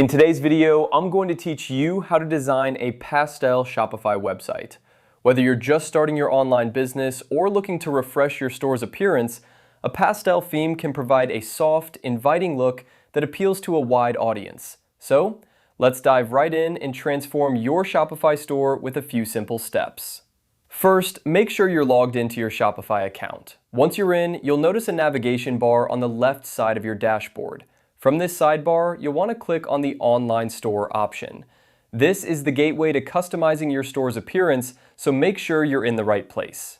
In today's video, I'm going to teach you how to design a pastel Shopify website. Whether you're just starting your online business or looking to refresh your store's appearance, a pastel theme can provide a soft, inviting look that appeals to a wide audience. So, let's dive right in and transform your Shopify store with a few simple steps. First, make sure you're logged into your Shopify account. Once you're in, you'll notice a navigation bar on the left side of your dashboard. From this sidebar, you'll want to click on the Online Store option. This is the gateway to customizing your store's appearance, so make sure you're in the right place.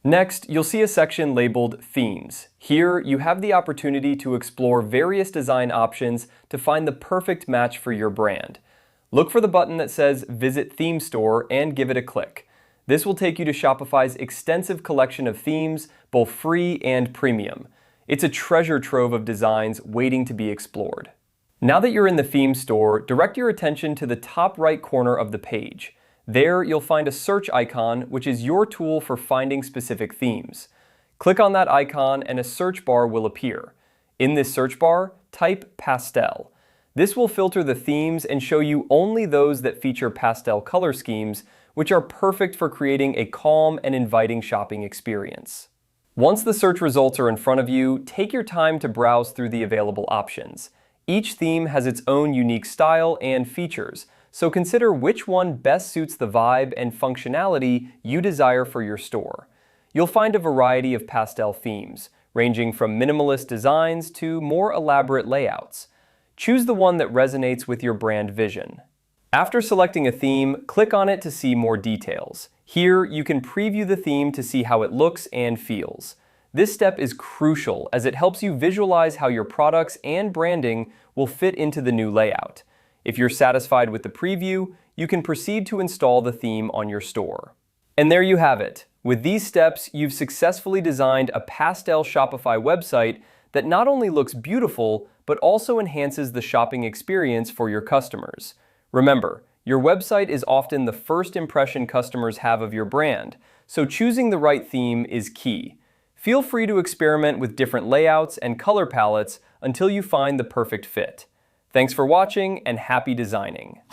Next, you'll see a section labeled Themes. Here, you have the opportunity to explore various design options to find the perfect match for your brand. Look for the button that says Visit Theme Store and give it a click. This will take you to Shopify's extensive collection of themes, both free and premium. It's a treasure trove of designs waiting to be explored. Now that you're in the theme store, direct your attention to the top right corner of the page. There, you'll find a search icon, which is your tool for finding specific themes. Click on that icon and a search bar will appear. In this search bar, type pastel. This will filter the themes and show you only those that feature pastel color schemes, which are perfect for creating a calm and inviting shopping experience. Once the search results are in front of you, take your time to browse through the available options. Each theme has its own unique style and features, so consider which one best suits the vibe and functionality you desire for your store. You'll find a variety of pastel themes, ranging from minimalist designs to more elaborate layouts. Choose the one that resonates with your brand vision. After selecting a theme, click on it to see more details. Here, you can preview the theme to see how it looks and feels. This step is crucial as it helps you visualize how your products and branding will fit into the new layout. If you're satisfied with the preview, you can proceed to install the theme on your store. And there you have it. With these steps, you've successfully designed a pastel Shopify website that not only looks beautiful, but also enhances the shopping experience for your customers. Remember, your website is often the first impression customers have of your brand, so choosing the right theme is key. Feel free to experiment with different layouts and color palettes until you find the perfect fit. Thanks for watching and happy designing.